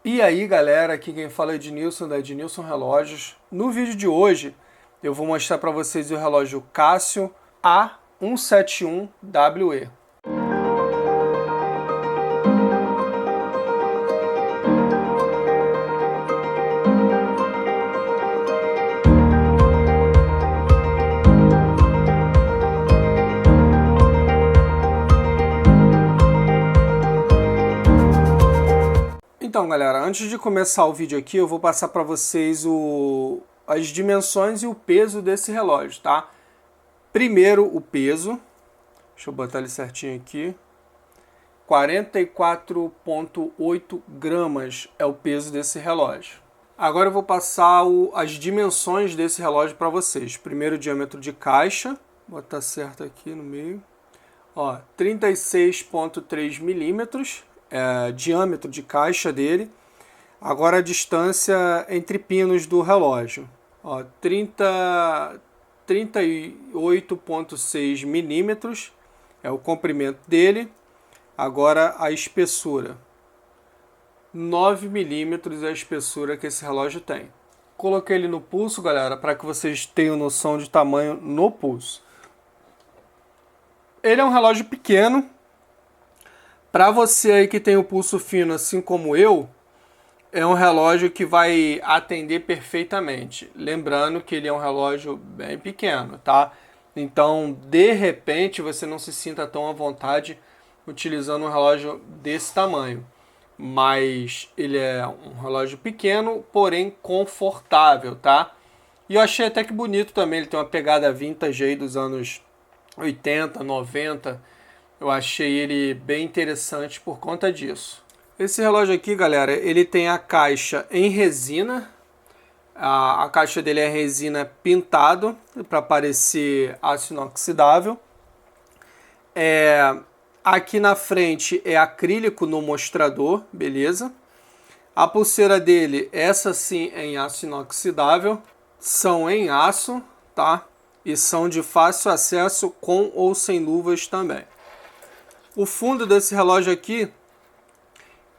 E aí galera, aqui quem fala é Ednilson da Ednilson Relógios. No vídeo de hoje eu vou mostrar para vocês o relógio Casio A171WE. Então galera, antes de começar o vídeo aqui eu vou passar para vocês as dimensões e o peso desse relógio, tá? Primeiro o peso, deixa eu botar ele certinho aqui, 44,8 gramas é o peso desse relógio. Agora eu vou passar as dimensões desse relógio para vocês. Primeiro o diâmetro de caixa, vou botar certo aqui no meio, ó, 36,3 milímetros. Diâmetro de caixa dele. Agora a distância entre pinos do relógio, 38,6 milímetros é o comprimento dele. Agora a espessura, 9 milímetros é a espessura que esse relógio tem. Coloquei ele no pulso, galera, para que vocês tenham noção de tamanho no pulso. Ele é um relógio pequeno. Para você aí que tem o pulso fino, assim como eu, é um relógio que vai atender perfeitamente. Lembrando que ele é um relógio bem pequeno, tá? Então, de repente, você não se sinta tão à vontade utilizando um relógio desse tamanho. Mas ele é um relógio pequeno, porém confortável, tá? E eu achei até que bonito também. Ele tem uma pegada vintage aí dos anos 80, 90. Eu achei ele bem interessante por conta disso. Esse relógio aqui, galera, ele tem a caixa em resina. A caixa dele é resina pintado para parecer aço inoxidável. Aqui na frente é acrílico no mostrador, beleza? A pulseira dele, essa sim é em aço inoxidável. São em aço, tá? E são de fácil acesso com ou sem luvas também. O fundo desse relógio aqui,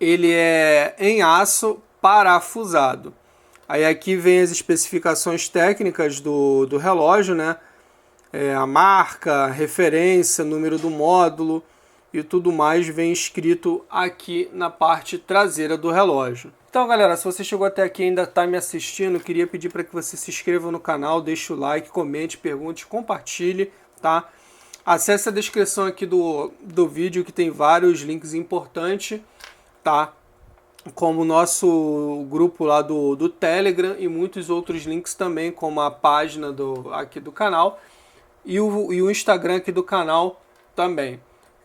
ele é em aço parafusado. Aí aqui vem as especificações técnicas do relógio, né? A marca, referência, número do módulo e tudo mais vem escrito aqui na parte traseira do relógio. Então galera, se você chegou até aqui e ainda está me assistindo, eu queria pedir para que você se inscreva no canal, deixe o like, comente, pergunte, compartilhe, tá? Acesse a descrição aqui do vídeo que tem vários links importantes, tá? Como o nosso grupo lá do Telegram e muitos outros links também, como a página aqui do canal e o Instagram aqui do canal também.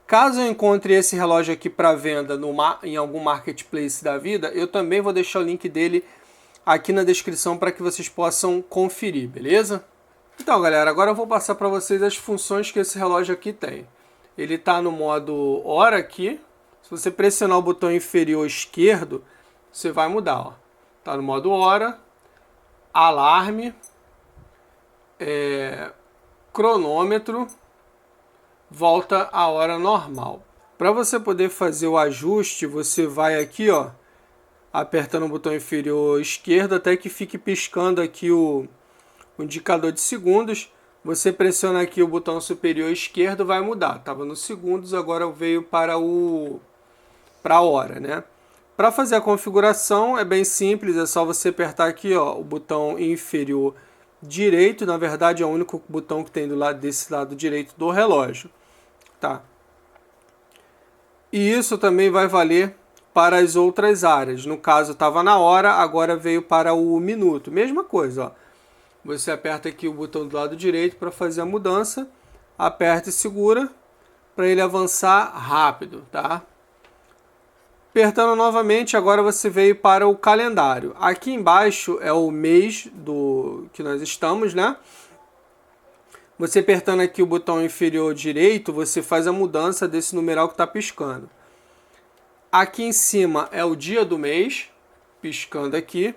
Caso eu encontre esse relógio aqui para venda em algum marketplace da vida, eu também vou deixar o link dele aqui na descrição para que vocês possam conferir, beleza? Então galera, agora eu vou passar para vocês as funções que esse relógio aqui tem. Ele está no modo hora aqui. Se você pressionar o botão inferior esquerdo, você vai mudar. Está no modo hora, alarme, cronômetro, volta à hora normal. Para você poder fazer o ajuste, você vai aqui, apertando o botão inferior esquerdo até que fique piscando aqui o indicador de segundos. Você pressiona aqui o botão superior esquerdo, vai mudar. Estava nos segundos, agora veio para a hora, né? Para fazer a configuração é bem simples, é só você apertar aqui, o botão inferior direito. Na verdade é o único botão que tem desse lado direito do relógio, tá? E isso também vai valer para as outras áreas. No caso estava na hora, agora veio para o minuto. Mesma coisa, Você aperta aqui o botão do lado direito para fazer a mudança, aperta e segura para ele avançar rápido, tá? Apertando novamente, agora você veio para o calendário. Aqui embaixo é o mês que nós estamos, né? Você apertando aqui o botão inferior direito, você faz a mudança desse numeral que está piscando. Aqui em cima é o dia do mês, piscando aqui.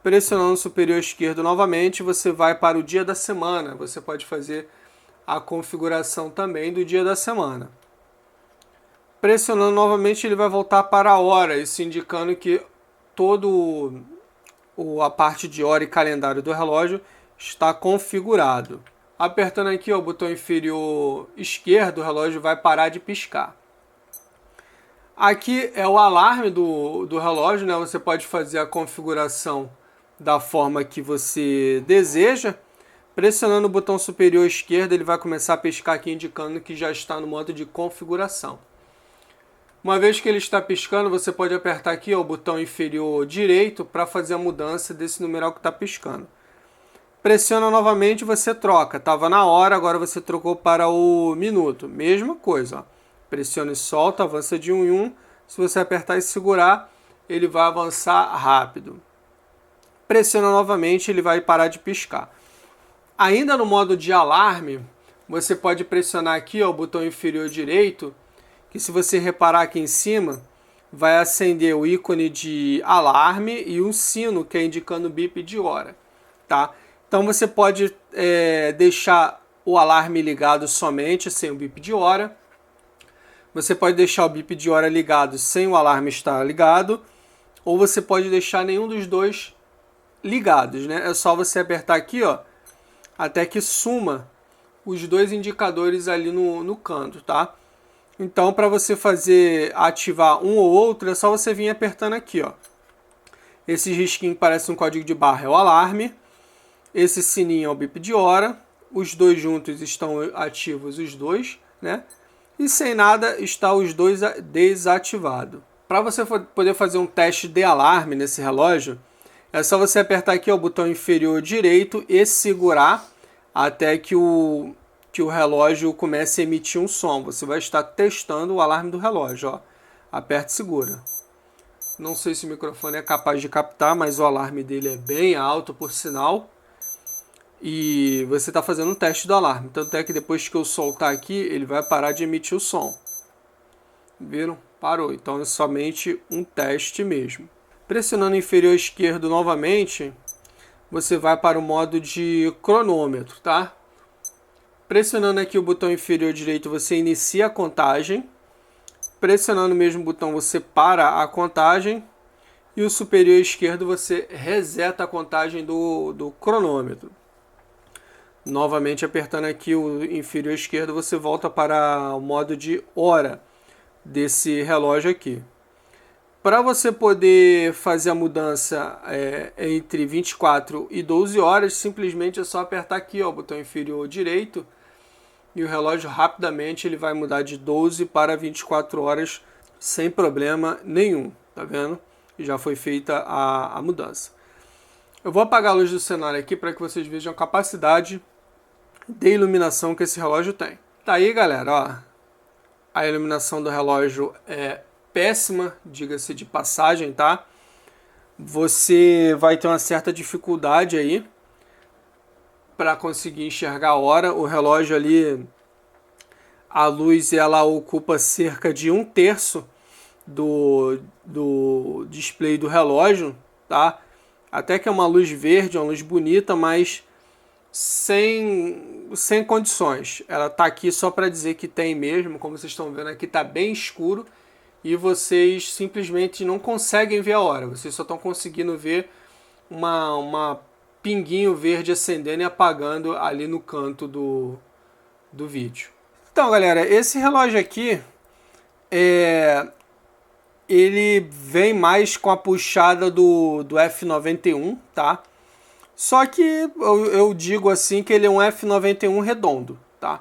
Pressionando o superior esquerdo novamente, você vai para o dia da semana. Você pode fazer a configuração também do dia da semana. Pressionando novamente, ele vai voltar para a hora, isso indicando que a parte de hora e calendário do relógio está configurado. Apertando aqui o botão inferior esquerdo, o relógio vai parar de piscar. Aqui é o alarme do relógio, né? Você pode fazer a configuração da forma que você deseja. Pressionando o botão superior esquerdo, ele vai começar a piscar aqui, indicando que já está no modo de configuração. Uma vez que ele está piscando, você pode apertar aqui o botão inferior direito para fazer a mudança desse numeral que está piscando. Pressiona novamente, você troca. Estava na hora, agora você trocou para o minuto. Mesma coisa, ó. Pressiona e solta, avança de 1 em 1. Se você apertar e segurar, ele vai avançar rápido. Pressiona novamente, ele vai parar de piscar. Ainda no modo de alarme, você pode pressionar aqui o botão inferior direito, que se você reparar aqui em cima, vai acender o ícone de alarme e um sino que é indicando o bip de hora, tá? Então você pode deixar o alarme ligado somente sem o bip de hora. Você pode deixar o bip de hora ligado sem o alarme estar ligado, ou você pode deixar nenhum dos dois ligados, né? É só você apertar aqui, ó, até que suma os dois indicadores ali no canto, tá? Então, para você ativar um ou outro, é só você vir apertando aqui, ó. Esse risquinho que parece um código de barra é o alarme, esse sininho é o bip de hora, os dois juntos estão ativos os dois, né? E sem nada está os dois desativados. Para você poder fazer um teste de alarme nesse relógio, é só você apertar aqui o botão inferior direito e segurar até que o relógio comece a emitir um som. Você vai estar testando o alarme do relógio, ó. Aperta e segura. Não sei se o microfone é capaz de captar, mas o alarme dele é bem alto, por sinal. E você está fazendo um teste do alarme. Tanto é que depois que eu soltar aqui, ele vai parar de emitir o som. Viram? Parou. Então é somente um teste mesmo. Pressionando o inferior esquerdo novamente, você vai para o modo de cronômetro, tá? Pressionando aqui o botão inferior direito, você inicia a contagem. Pressionando o mesmo botão, você para a contagem. E o superior esquerdo, você reseta a contagem do cronômetro. Novamente apertando aqui o inferior esquerdo, você volta para o modo de hora desse relógio aqui. Para você poder fazer a mudança entre 24 e 12 horas, simplesmente é só apertar aqui, ó, o botão inferior direito, e o relógio rapidamente ele vai mudar de 12 para 24 horas sem problema nenhum, tá vendo? Já foi feita a mudança. Eu vou apagar a luz do cenário aqui para que vocês vejam a capacidade de iluminação que esse relógio tem. Tá aí, galera, ó. A iluminação do relógio é péssima, diga-se de passagem, tá? Você vai ter uma certa dificuldade aí para conseguir enxergar a hora. O relógio ali, a luz ela ocupa cerca de 1/3 do display do relógio, tá? Até que é uma luz verde, uma luz bonita, mas sem condições. Ela tá aqui só para dizer que tem mesmo, como vocês estão vendo aqui, tá bem escuro e vocês simplesmente não conseguem ver a hora. Vocês só estão conseguindo ver uma pinguinho verde acendendo e apagando ali no canto do vídeo. Então, galera, esse relógio aqui ele vem mais com a puxada do F91, tá? Só que eu digo assim que ele é um F91 redondo, tá?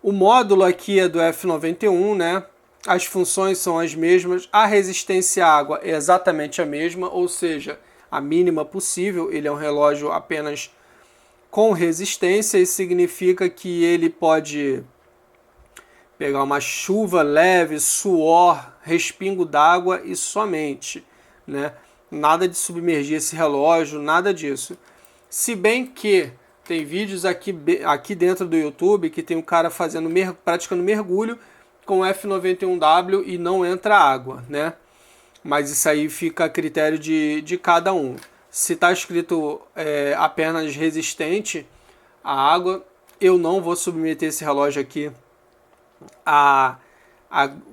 O módulo aqui é do F91, né? As funções são as mesmas, a resistência à água é exatamente a mesma, ou seja, a mínima possível. Ele é um relógio apenas com resistência, isso significa que ele pode pegar uma chuva leve, suor, respingo d'água e somente, né? Nada de submergir esse relógio, nada disso. Se bem que tem vídeos aqui dentro do YouTube que tem um cara praticando mergulho com F91W e não entra água, né? Mas isso aí fica a critério de cada um. Se está escrito apenas resistente à água, eu não vou submeter esse relógio aqui a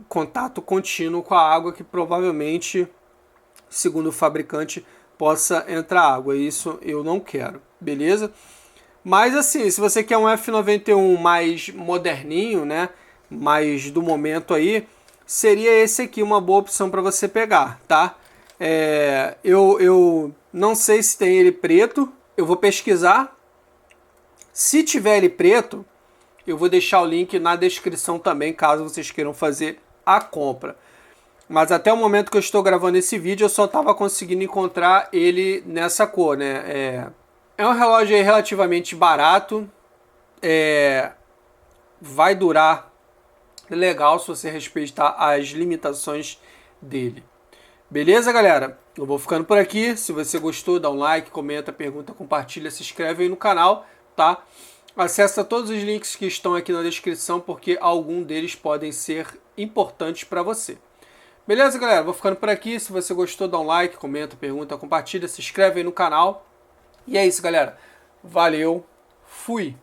contato contínuo com a água, que provavelmente segundo o fabricante, possa entrar água. Isso eu não quero, beleza? Mas assim, se você quer um F91 mais moderninho, né, mais do momento aí, seria esse aqui uma boa opção para você pegar, tá? Eu não sei se tem ele preto, eu vou pesquisar. Se tiver ele preto, eu vou deixar o link na descrição também, caso vocês queiram fazer a compra. Mas até o momento que eu estou gravando esse vídeo, eu só estava conseguindo encontrar ele nessa cor, né? É um relógio aí relativamente barato, vai durar legal se você respeitar as limitações dele. Beleza, galera? Eu vou ficando por aqui. Se você gostou, dá um like, comenta, pergunta, compartilha, se inscreve aí no canal, tá? Acessa todos os links que estão aqui na descrição, porque algum deles podem ser importantes para você. Beleza, galera? Vou ficando por aqui. Se você gostou, dá um like, comenta, pergunta, compartilha, se inscreve aí no canal. E é isso, galera. Valeu. Fui.